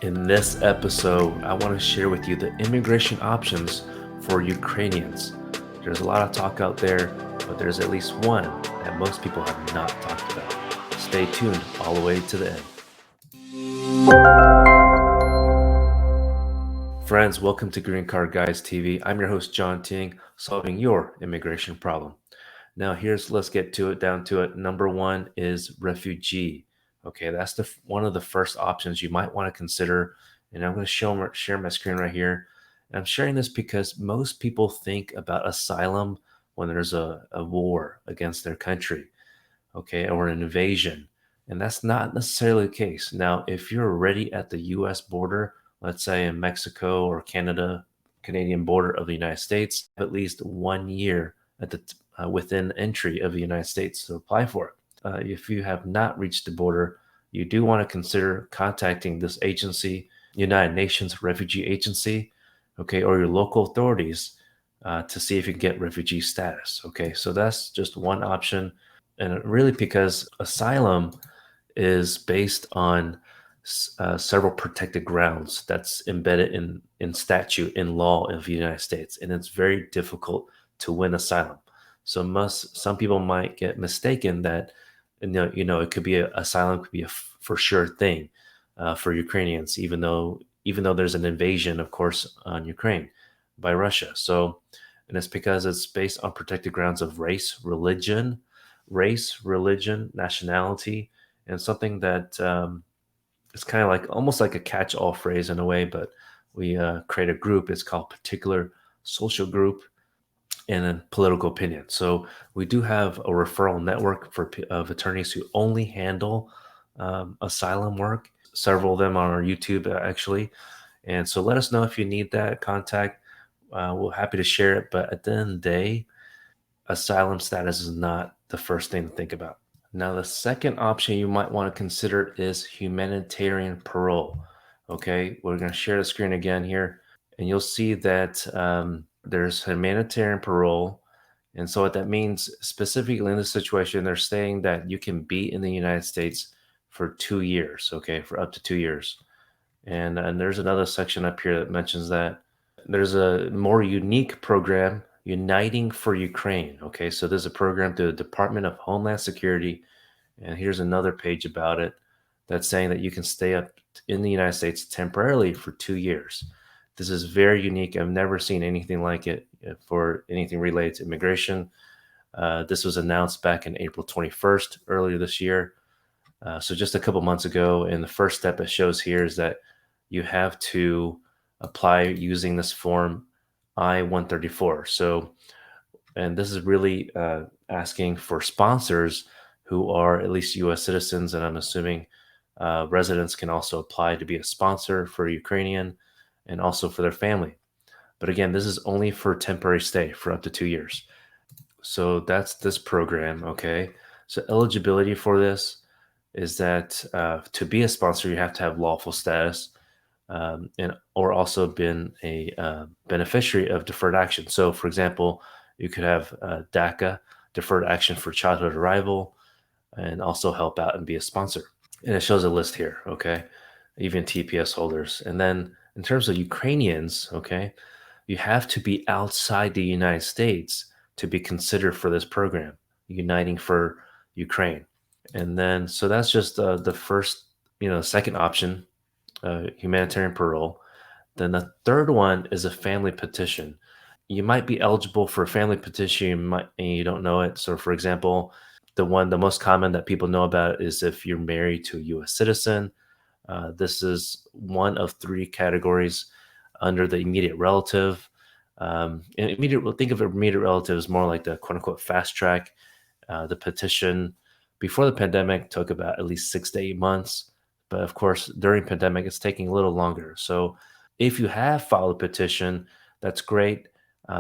In this episode, I want to share with you the immigration options for Ukrainians. There's a lot of talk out there, but there's at least one that most people have not talked about. Stay tuned all the way to the end. Friends, welcome to Green Card Guys TV. I'm your host, John Ting, solving your immigration problem. Now, let's get down to it. Number one is refugee. Okay, that's one of the first options you might want to consider. And I'm going to share my screen right here. And I'm sharing this because most people think about asylum when there's a war against their country, okay, or an invasion. And that's not necessarily the case. Now, if you're already at the US border, let's say in Mexico or Canadian border of the United States, at least 1 year at within entry of the United States to apply for it. If you have not reached the border, you do want to consider contacting this agency, United Nations Refugee Agency, okay, or your local authorities to see if you can get refugee status. Okay, so that's just one option, and really because asylum is based on several protected grounds that's embedded in statute in law of the United States, and it's very difficult to win asylum. So some people might get mistaken that it could be asylum could be a for sure thing for Ukrainians, even though there's an invasion, of course, on Ukraine by Russia. So, and it's because it's based on protected grounds of race, religion, nationality, and something that it's kind of like almost like a catch-all phrase in a way, but we create a group. It's called particular social group and then political opinion. So we do have a referral network of attorneys who only handle asylum work. Several of them on our YouTube actually. And so let us know if you need that contact. We're happy to share it. But at the end of the day, asylum status is not the first thing to think about. Now, the second option you might want to consider is humanitarian parole. Okay, we're going to share the screen again here, and you'll see that there's humanitarian parole. And so, what that means specifically in this situation, they're saying that you can be in the United States for 2 years, okay, for up to 2 years. And there's another section up here that mentions that there's a more unique program, Uniting for Ukraine. Okay, so there's a program through the Department of Homeland Security, and here's another page about it that's saying that you can stay up in the United States temporarily for 2 years. This is very unique. I've never seen anything like it for anything related to immigration. This was announced back in April 21st, earlier this year. So just a couple months ago. And the first step it shows here is that you have to apply using this form I-134. So, and this is really asking for sponsors who are at least U.S. citizens, and I'm assuming residents can also apply to be a sponsor for a Ukrainian and also for their family. But again, this is only for temporary stay for up to 2 years. So that's this program, okay? So eligibility for this is that to be a sponsor, you have to have lawful status and or also been a beneficiary of deferred action. So, for example, you could have DACA, deferred action for childhood arrival, and also help out and be a sponsor. And it shows a list here, okay? Even TPS holders. And then in terms of Ukrainians, okay, you have to be outside the United States to be considered for this program, Uniting for Ukraine. And then, so that's just the first, second option, humanitarian parole. Then the third one is a family petition. You might be eligible for a family petition, and you don't know it. So, for example, the most common that people know about is if you're married to a U.S. citizen. This is one of three categories under the immediate relative. Think of immediate relative as more like the quote unquote fast track. The petition before the pandemic took about at least 6 to 8 months. But of course, during pandemic, it's taking a little longer. So if you have filed a petition, that's great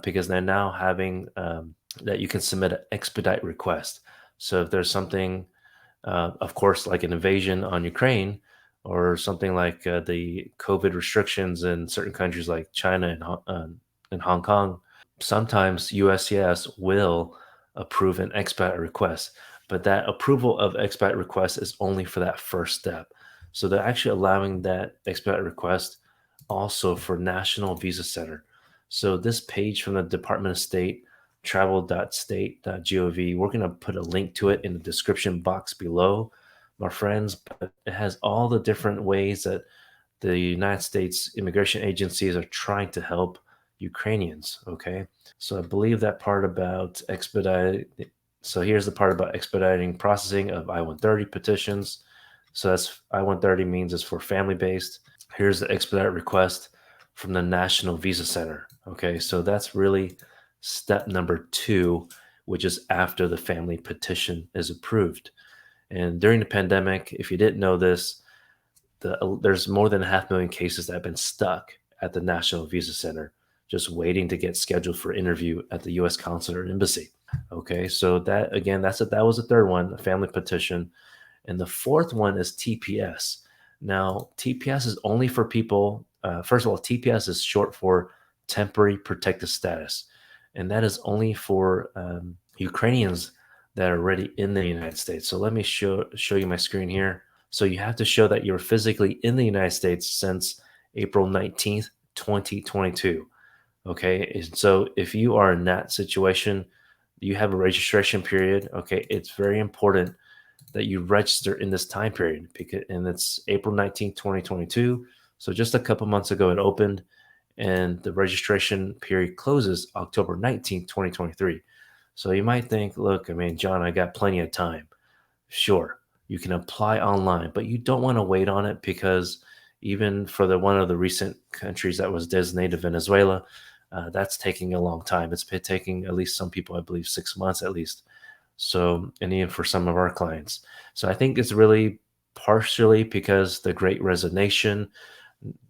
because they're now having that you can submit an expedite request. So if there's something, of course, like an invasion on Ukraine or something like the COVID restrictions in certain countries like China and Hong Kong, sometimes USCIS will approve an expedite request. But that approval of expedite request is only for that first step. So they're actually allowing that expedite request also for National Visa Center. So this page from the Department of State, travel.state.gov, we're going to put a link to it in the description box below, my friends. But it has all the different ways that the United States immigration agencies are trying to help Ukrainians. Okay. So I believe that part about expedite. So here's the part about expediting processing of I-130 petitions. So that's I-130 means it's for family based. Here's the expedite request from the National Visa Center. Okay. So that's really step number 2, which is after the family petition is approved. And during the pandemic, if you didn't know this, there's more than 500,000 cases that have been stuck at the National Visa Center, just waiting to get scheduled for interview at the U.S. consulate or embassy. Okay, so that again, that was the third one, a family petition, and the fourth one is TPS. Now, TPS is only for people. First of all, TPS is short for temporary protected status, and that is only for Ukrainians that are already in the United States. So let me show you my screen here. So you have to show that you're physically in the United States since April 19th, 2022. Okay. And so if you are in that situation, you have a registration period. Okay. It's very important that you register in this time period and it's April 19th, 2022. So just a couple months ago, it opened and the registration period closes October 19th, 2023. So you might think, look, I mean, John, I got plenty of time. Sure, you can apply online, but you don't want to wait on it because even for the one of the recent countries that was designated Venezuela, that's taking a long time. It's been taking at least some people, I believe, 6 months at least. So, and even for some of our clients. So I think it's really partially because the great resignation,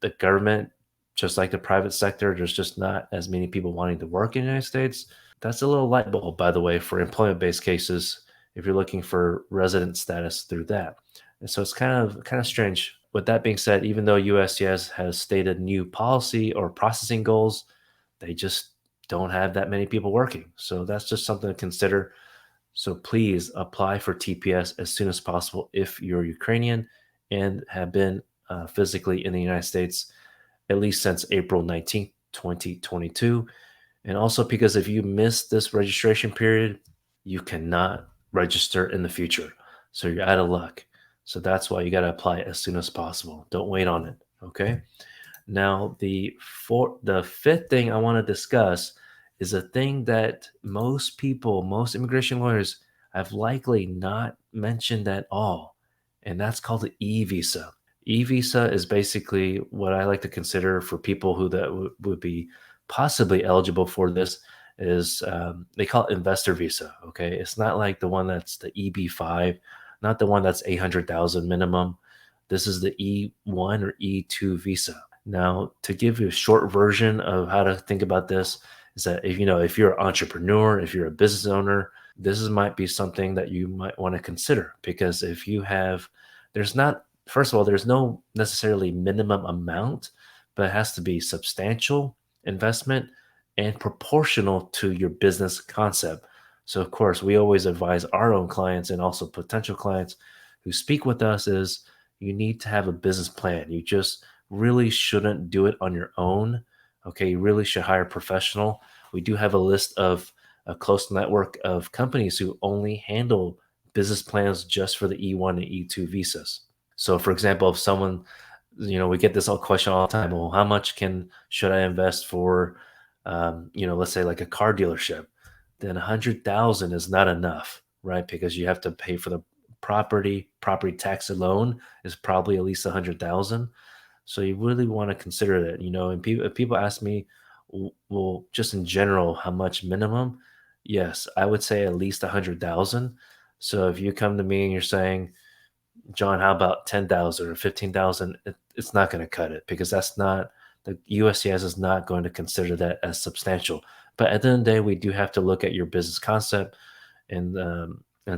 the government, just like the private sector, there's just not as many people wanting to work in the United States. That's a little light bulb, by the way, for employment-based cases if you're looking for resident status through that. And so it's kind of strange. With that being said, even though USCIS has stated new policy or processing goals, they just don't have that many people working. So that's just something to consider. So please apply for TPS as soon as possible if you're Ukrainian and have been physically in the United States at least since April 19th, 2022. And also because if you miss this registration period, you cannot register in the future. So you're out of luck. So that's why you got to apply as soon as possible. Don't wait on it. Okay. Now, the fifth thing I want to discuss is a thing that most people, most immigration lawyers have likely not mentioned at all, and that's called the e-visa. E-visa is basically what I like to consider for people who would be possibly eligible for this is they call it investor visa. Okay, it's not like the one that's the EB-5, not the one that's 800,000 minimum. This is the E1 or E2 visa. Now, to give you a short version of how to think about this is that if you're an entrepreneur, if you're a business owner, might be something that you might want to consider because if you have, there's not, first of all, there's no necessarily minimum amount, but it has to be substantial investment and proportional to your business concept. So, of course, we always advise our own clients and also potential clients who speak with us is you need to have a business plan. You just really shouldn't do it on your own. Okay, you really should hire a professional. We do have a list of a close network of companies who only handle business plans just for the E1 and E2 visas. So, for example, if someone, we get this question all the time. Well, how much should I invest for, let's say like a car dealership? Then 100,000 is not enough, right? Because you have to pay for the property tax alone is probably at least 100,000. So you really want to consider that, and if people ask me, well, just in general, how much minimum? Yes, I would say at least 100,000. So if you come to me and you're saying, John, how about 10,000 or 15,000? It's not going to cut it because the USCIS is not going to consider that as substantial. But at the end of the day, we do have to look at your business concept and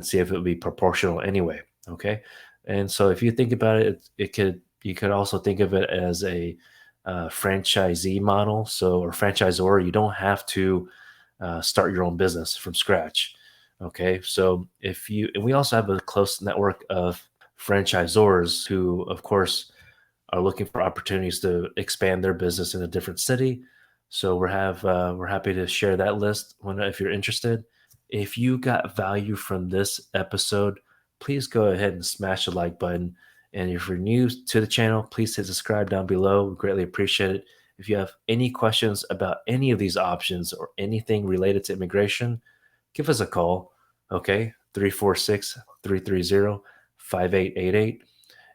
see if it would be proportional anyway. Okay. And so if you think about it, you could also think of it as a franchisee model. So, or franchisor, you don't have to start your own business from scratch. Okay. So and we also have a close network of franchisors who, of course, are looking for opportunities to expand their business in a different city. So we're happy to share that list when if you're interested. If you got value from this episode, please go ahead and smash the like button. And if you're new to the channel, please hit subscribe down below. We greatly appreciate it. If you have any questions about any of these options or anything related to immigration, give us a call. Okay, 346-330-5888,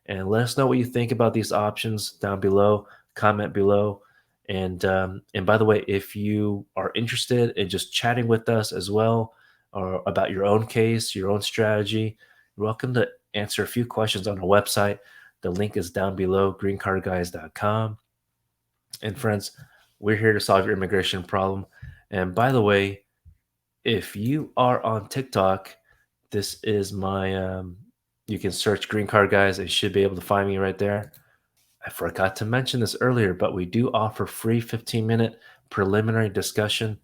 and let us know what you think about these options down below. Comment below. And by the way, if you are interested in just chatting with us as well, or about your own case, your own strategy, you're welcome to answer a few questions on our website. The link is down below, greencardguys.com. And friends, we're here to solve your immigration problem. And by the way, if you are on TikTok, this is my you can search Green Card Guys and you should be able to find me right there. I forgot to mention this earlier, but we do offer free 15-minute preliminary discussion.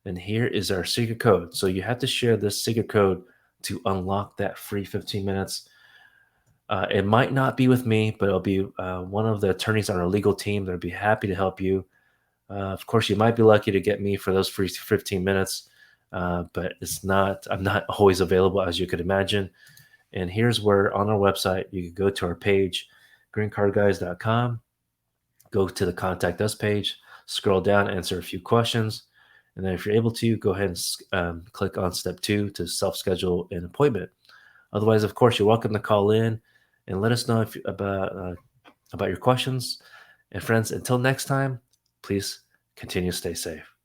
And here is our secret code. So you have to share this secret code to unlock that free 15 minutes. It might not be with me, but it'll be one of the attorneys on our legal team that'll be happy to help you. Of course, you might be lucky to get me for those free 15 minutes, but I'm not always available, as you could imagine. And here's where on our website, you can go to our page, greencardguys.com, go to the Contact Us page, scroll down, answer a few questions. And then if you're able to, go ahead and click on step 2 to self-schedule an appointment. Otherwise, of course, you're welcome to call in and let us know about your questions. And friends, until next time, please continue to stay safe.